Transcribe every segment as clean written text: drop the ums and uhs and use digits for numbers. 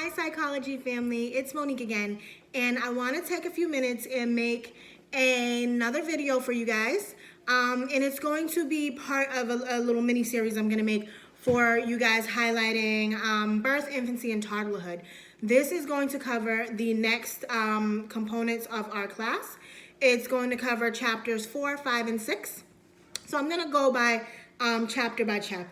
Hi psychology family, it's Monique again, and I want to take a few minutes and make another video for you guys. And it's going to be part of a little mini series I'm going to make for you guys highlighting birth, infancy, and toddlerhood. This is going to cover the next components of our class. It's going to cover chapters 4, 5, and 6. So I'm going to go by chapter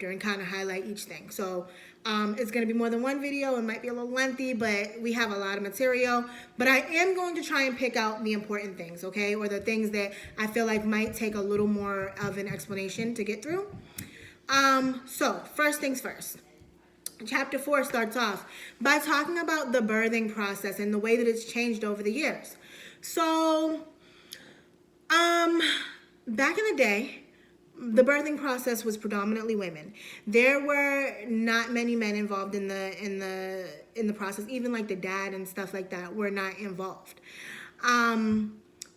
and kind of highlight each thing. So it's going to be more than one video. It might be a little lengthy, but we have a lot of material. But I am going to try and pick out the important things, okay? Or the things that I feel like might take a little more of an explanation to get through. So first things first. Chapter 4 starts off by talking about the birthing process and the way that it's changed over the years. So, back in the day, the birthing process was predominantly women. There were not many men involved in the process. Even like the dad and stuff like that were not involved.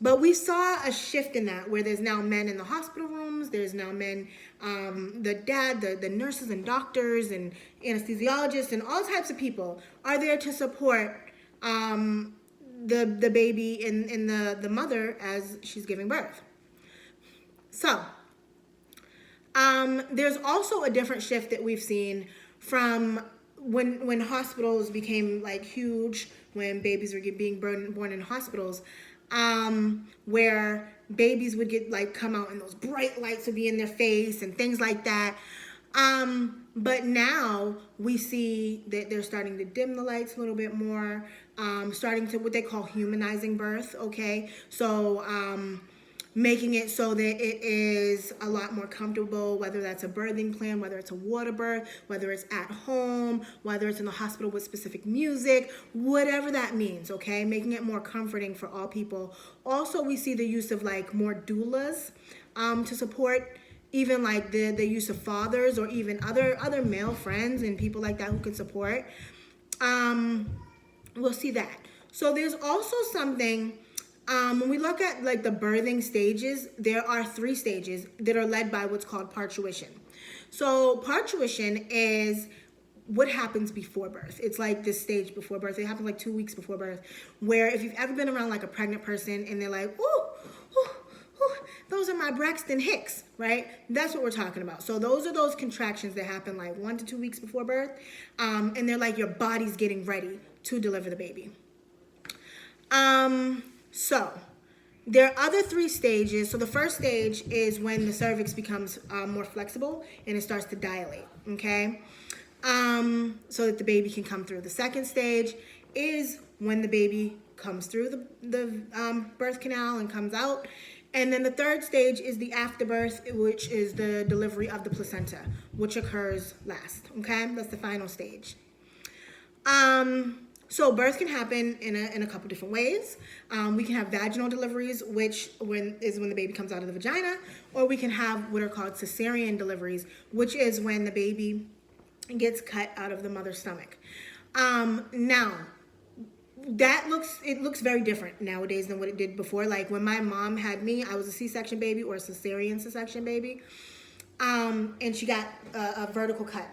But we saw a shift in that, where there's now men in the hospital rooms. There's now men, the dad, the nurses and doctors and anesthesiologists and all types of people are there to support the baby and the mother as she's giving birth. So there's also a different shift that we've seen from when hospitals became like huge, when babies were being born in hospitals, where babies would get like come out and those bright lights would be in their face and things like that. But now we see that they're starting to dim the lights a little bit more, starting to what they call humanizing birth, okay? So making it so that it is a lot more comfortable, whether that's a birthing plan, whether it's a water birth, whether it's at home, whether it's in the hospital with specific music, whatever that means, okay? Making it more comforting for all people. Also, we see the use of like more doulas to support even like the use of fathers or even other male friends and people like that who can support. We'll see that. So there's also something, when we look at like the birthing stages, there are 3 stages that are led by what's called parturition. So parturition is what happens before birth. It's like this stage before birth. It happens like 2 weeks before birth, where if you've ever been around like a pregnant person and they're like, ooh, those are my Braxton Hicks, right? That's what we're talking about. So those are those contractions that happen like 1 to 2 weeks before birth. And they're like your body's getting ready to deliver the baby. So there are other 3 stages. So the first stage is when the cervix becomes more flexible and it starts to dilate, okay? So that the baby can come through. The second stage is when the baby comes through the birth canal and comes out. And then the third stage is the afterbirth, which is the delivery of the placenta, which occurs last, okay? That's the final stage. So birth can happen in a couple different ways. We can have vaginal deliveries, which is when the baby comes out of the vagina, or we can have what are called cesarean deliveries, which is when the baby gets cut out of the mother's stomach. Now, it looks very different nowadays than what it did before. Like when my mom had me, I was a C-section baby or a cesarean C-section baby, and she got a vertical cut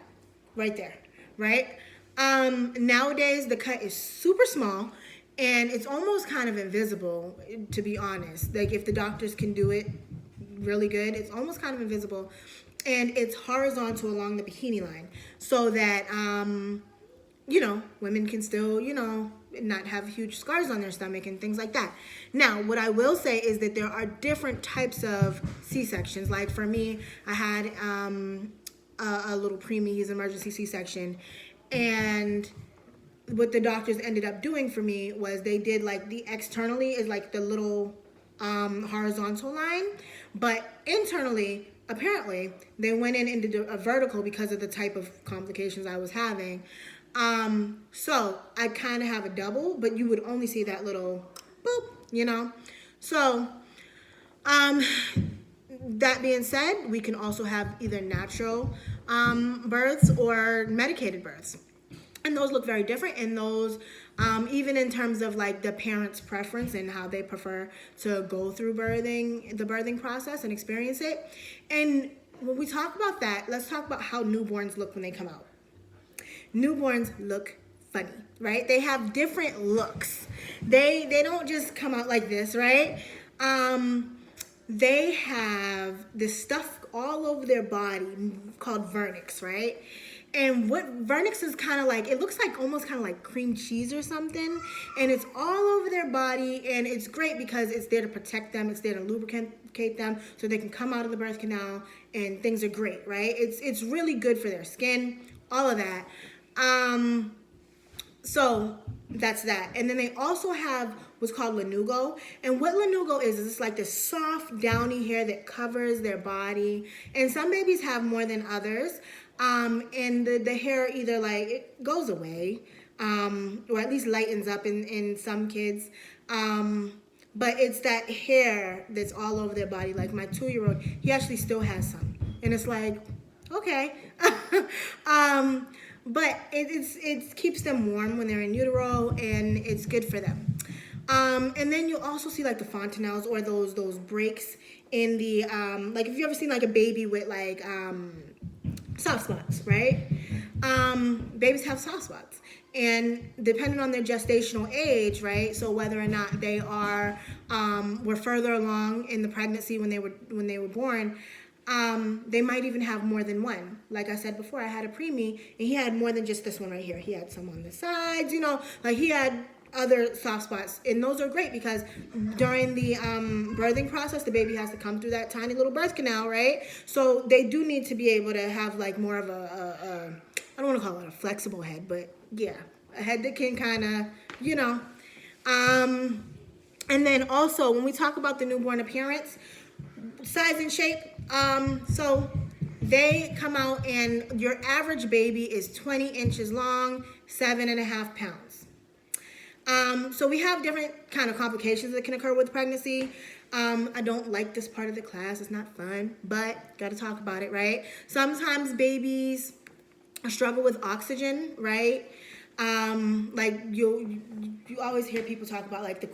right there, right? Nowadays the cut is super small and it's almost kind of invisible, to be honest. Like if the doctors can do it really good, it's almost kind of invisible, and it's horizontal along the bikini line so that women can still not have huge scars on their stomach and things like that. Now, what I will say is that there are different types of C-sections. Like for me, I had a little preemie emergency C-section. And what the doctors ended up doing for me was they did like the externally is like the little horizontal line, but internally, apparently, they went in and did a vertical because of the type of complications I was having. So I kind of have a double, but you would only see that little boop, So, that being said, we can also have either natural births or medicated births. And those look very different. And those, even in terms of like the parent's preference and how they prefer to go through the birthing process and experience it. And when we talk about that, let's talk about how newborns look when they come out. Newborns look funny, right? They have different looks. They don't just come out like this, right? They have this stuff all over their body called vernix, right? And what vernix is kind of like, it looks like almost kind of like cream cheese or something. And it's all over their body, and it's great because it's there to protect them. It's there to lubricate them so they can come out of the birth canal and things are great, right? It's really good for their skin, all of that. So that's that. And then they also have what's called lanugo. And what lanugo is it's like this soft, downy hair that covers their body. And some babies have more than others. And the hair either like it goes away, or at least lightens up in some kids. But it's that hair that's all over their body. Like my 2-year-old, he actually still has some. And it's like, okay. But it keeps them warm when they're in utero, and it's good for them. And then you'll also see like the fontanelles or those breaks in the, like if you ever seen like a baby with like soft spots, right? Babies have soft spots. And depending on their gestational age, right? So whether or not they were further along in the pregnancy when they were born, they might even have more than one. Like I said before, I had a preemie, and he had more than just this one right here. He had some on the sides, like he had other soft spots, and those are great because during the birthing process, the baby has to come through that tiny little birth canal, right? So they do need to be able to have like more of a I don't want to call it a flexible head, but yeah, a head that can kind of, and then also when we talk about the newborn appearance, size and shape, so they come out and your average baby is 20 inches long, 7.5 pounds. So we have different kind of complications that can occur with pregnancy. I don't like this part of the class. It's not fun, but got to talk about it, right? Sometimes babies struggle with oxygen, right? Like you always hear people talk about like the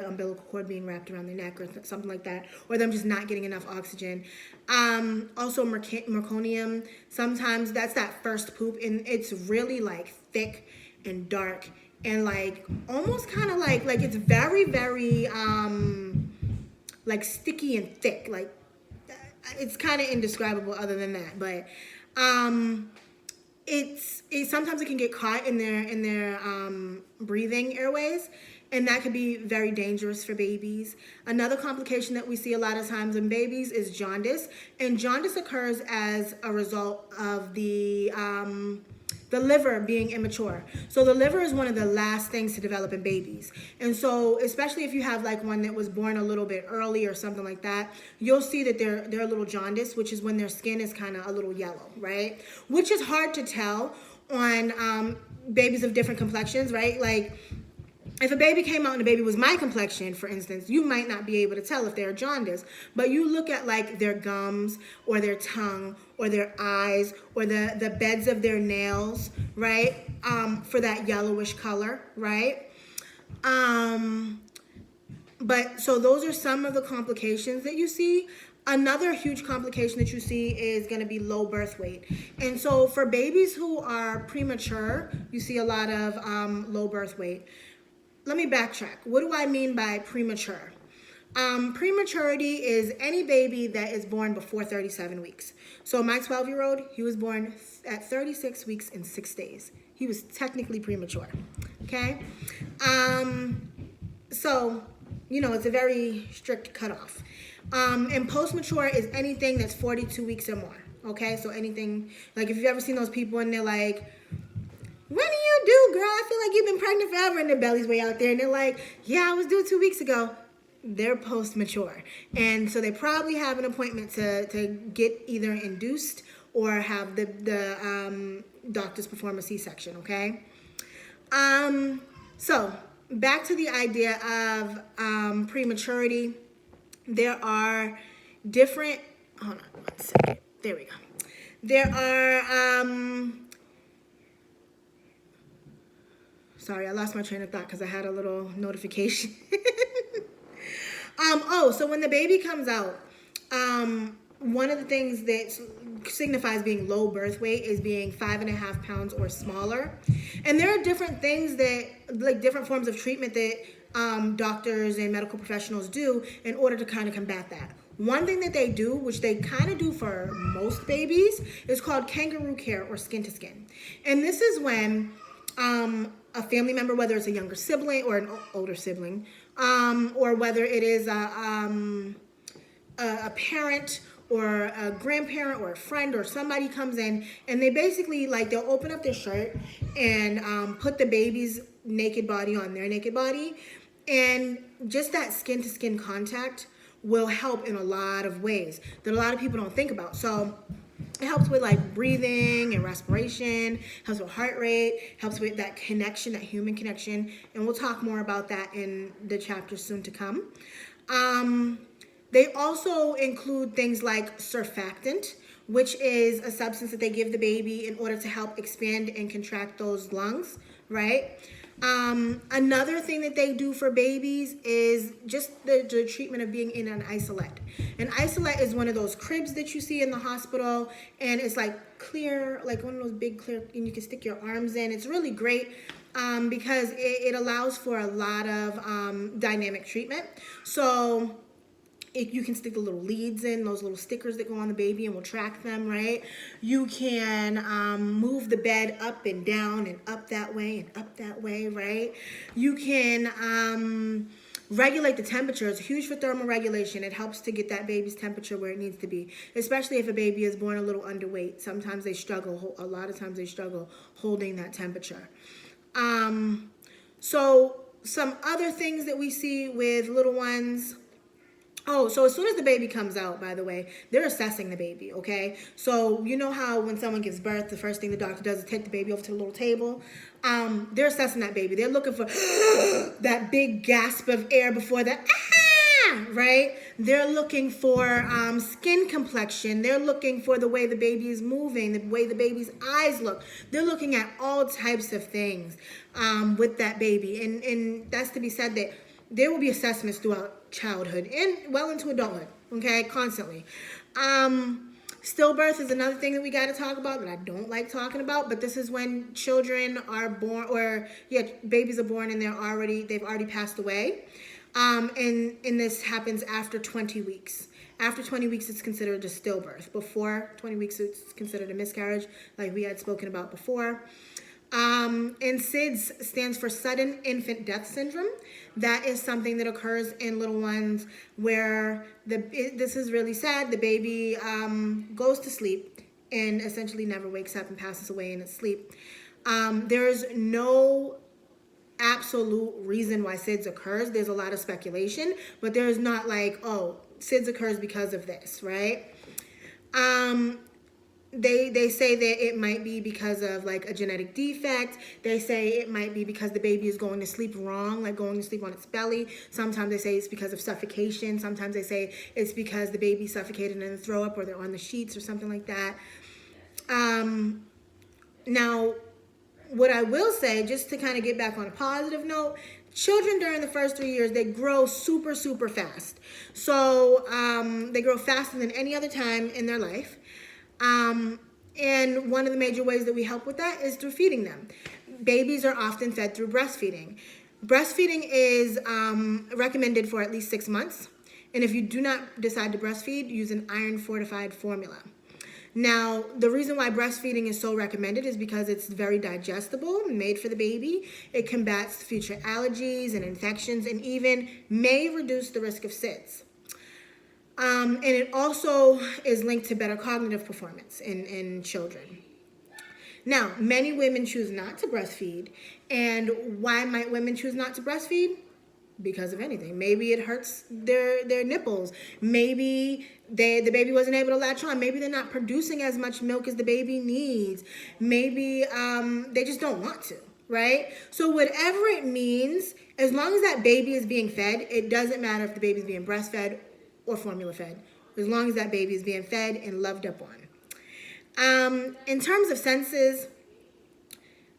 umbilical cord being wrapped around their neck or something like that, or them just not getting enough oxygen. Also meconium, sometimes that's that first poop, and it's really like thick and dark and like almost kind of like it's very, very like sticky and thick. Like it's kind of indescribable other than that, but sometimes it can get caught in their breathing airways, and that could be very dangerous for babies. Another complication that we see a lot of times in babies is jaundice, and jaundice occurs as a result of the liver being immature. So the liver is one of the last things to develop in babies. And so especially if you have like one that was born a little bit early or something like that, you'll see that they're a little jaundice, which is when their skin is kind of a little yellow, right? Which is hard to tell on babies of different complexions, right? Like if a baby came out and a baby was my complexion, for instance, you might not be able to tell if they're jaundiced. But you look at like their gums or their tongue or their eyes or the beds of their nails, right? For that yellowish color, right? But so those are some of the complications that you see. Another huge complication that you see is going to be low birth weight. And so for babies who are premature, you see a lot of low birth weight. Let me backtrack. What do I mean by premature? Prematurity is any baby that is born before 37 weeks. So my 12-year-old, he was born at 36 weeks and 6 days. He was technically premature, okay? So, it's a very strict cutoff. And post-mature is anything that's 42 weeks or more, okay? So anything, like if you've ever seen those people and they're like, when do you do, girl? I feel like you've been pregnant forever, and their belly's way out there. And they're like, yeah, I was due 2 weeks ago. They're post-mature. And so they probably have an appointment to get either induced or have the doctors perform a C-section, okay? So back to the idea of prematurity. There are different, hold on 1 second. There we go. There are, sorry, I lost my train of thought because I had a little notification. So when the baby comes out, one of the things that's signifies being low birth weight is being 5.5 pounds or smaller. And there are different things that, like different forms of treatment that doctors and medical professionals do in order to kind of combat that. One thing that they do, which they kind of do for most babies, is called kangaroo care or skin to skin. And this is when a family member, whether it's a younger sibling or an older sibling, or whether it is a parent or a grandparent or a friend or somebody comes in, and they basically, like, they'll open up their shirt and put the baby's naked body on their naked body, and just that skin to skin contact will help in a lot of ways that a lot of people don't think about. So it helps with like breathing and respiration, helps with heart rate, helps with that connection, that human connection. And we'll talk more about that in the chapter soon to come. They also include things like surfactant, which is a substance that they give the baby in order to help expand and contract those lungs, right? Another thing that they do for babies is just the treatment of being in an isolette. An isolette is one of those cribs that you see in the hospital, and it's like clear, like one of those big clear, and you can stick your arms in. It's really great because it allows for a lot of dynamic treatment. So you can stick the little leads in, those little stickers that go on the baby and will track them, right? You can move the bed up and down and up that way, right? You can regulate the temperature. It's huge for thermal regulation. It helps to get that baby's temperature where it needs to be, especially if a baby is born a little underweight. Sometimes they struggle, a lot of times they struggle holding that temperature. So some other things that we see with little ones. Oh, so as soon as the baby comes out, by the way, they're assessing the baby, okay? So you know how when someone gives birth, the first thing the doctor does is take the baby over to the little table? They're assessing that baby. They're looking for that big gasp of air before the right? They're looking for skin complexion. They're looking for the way the baby is moving, the way the baby's eyes look. They're looking at all types of things with that baby. And that's to be said that there will be assessments throughout childhood and well into adulthood, okay, constantly. Stillbirth is another thing that we got to talk about that I don't like talking about, but this is when children are born, or babies are born and they've already passed away. And this happens after 20 weeks. After 20 weeks, it's considered a stillbirth. Before 20 weeks, it's considered a miscarriage, like we had spoken about before. And SIDS stands for Sudden Infant Death Syndrome. That is something that occurs in little ones where this is really sad. The baby goes to sleep and essentially never wakes up and passes away in its sleep. There's no absolute reason why SIDS occurs. There's a lot of speculation, but there's not like, oh, SIDS occurs because of this, right? They say that it might be because of like a genetic defect. They say it might be because the baby is going to sleep wrong, like going to sleep on its belly. Sometimes they say it's because of suffocation. Sometimes they say it's because the baby suffocated in the throw up, or they're on the sheets or something like that. Now, what I will say, just to kind of get back on a positive note, children during the first 3 years, they grow super, super fast. So they grow faster than any other time in their life. And one of the major ways that we help with that is through feeding them. Babies are often fed through breastfeeding. Breastfeeding is recommended for at least 6 months. And if you do not decide to breastfeed, use an iron-fortified formula. Now, the reason why breastfeeding is so recommended is because it's very digestible, made for the baby. It combats future allergies and infections, and even may reduce the risk of SIDS. And it also is linked to better cognitive performance in children. Now, many women choose not to breastfeed. And why might women choose not to breastfeed? Because of anything. Maybe it hurts their nipples. Maybe the baby wasn't able to latch on. Maybe they're not producing as much milk as the baby needs. Maybe they just don't want to, right? So whatever it means, as long as that baby is being fed, it doesn't matter if the baby's being breastfed or formula fed, as long as that baby is being fed and loved up on. In terms of senses,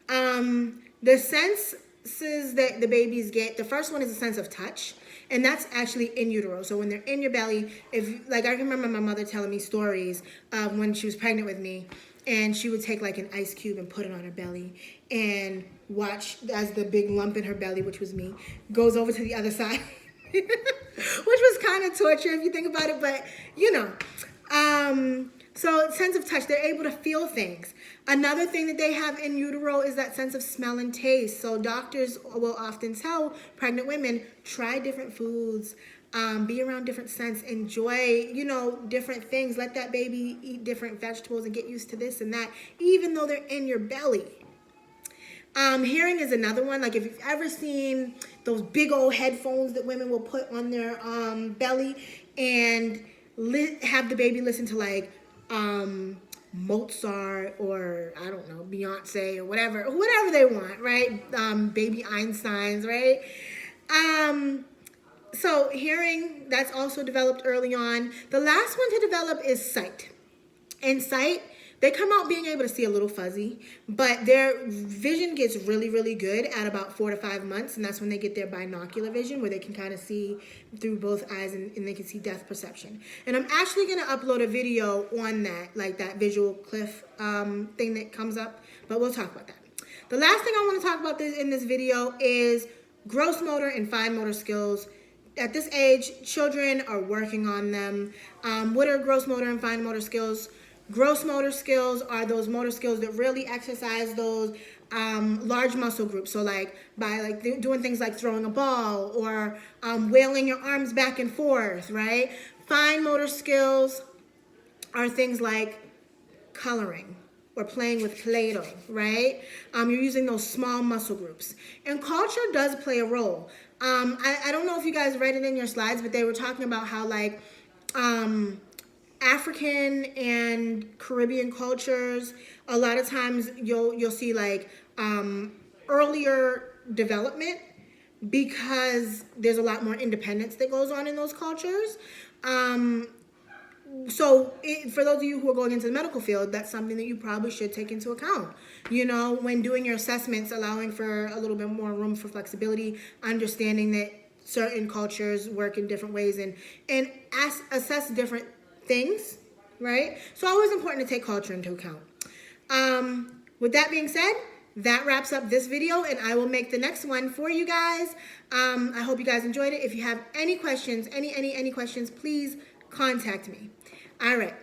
the senses that the babies get, the first one is a sense of touch. And that's actually in utero. So when they're in your belly, if like I remember my mother telling me stories when she was pregnant with me, and she would take like an ice cube and put it on her belly and watch as the big lump in her belly, which was me, goes over to the other side. Which was kind of torture if you think about it, but you know. So sense of touch, they're able to feel things. Another thing that they have in utero is that sense of smell and taste. So doctors will often tell pregnant women, try different foods, be around different scents, enjoy, you know, different things. Let that baby eat different vegetables and get used to this and that, even though they're in your belly. Hearing is another one. Like if you've ever seen those big old headphones that women will put on their belly and have the baby listen to like Mozart or I don't know, Beyonce or whatever they want, right? Baby Einsteins, right? So hearing, that's also developed early on. The last one to develop is sight. And sight, they come out being able to see a little fuzzy, but their vision gets really, really good at about 4 to 5 months, and that's when they get their binocular vision, where they can kind of see through both eyes and they can see depth perception. And I'm actually going to upload a video on that, like that visual cliff thing that comes up, but we'll talk about that. The last thing I want to talk about in this video is gross motor and fine motor skills. At this age, children are working on them. What are gross motor and fine motor skills? Gross motor skills are those motor skills that really exercise those large muscle groups. So like by like doing things like throwing a ball or wailing your arms back and forth, right? Fine motor skills are things like coloring or playing with Play-Doh, right? You're using those small muscle groups. And culture does play a role. I don't know if you guys read it in your slides, but they were talking about how like African and Caribbean cultures, a lot of times you'll see like earlier development because there's a lot more independence that goes on in those cultures. So for those of you who are going into the medical field, that's something that you probably should take into account. You know, when doing your assessments, allowing for a little bit more room for flexibility, understanding that certain cultures work in different ways and assess different things, right? So always important to take culture into account. With that being said, that wraps up this video, and I will make the next one for you guys. I hope you guys enjoyed it. If you have any questions, any questions, please contact me. All right.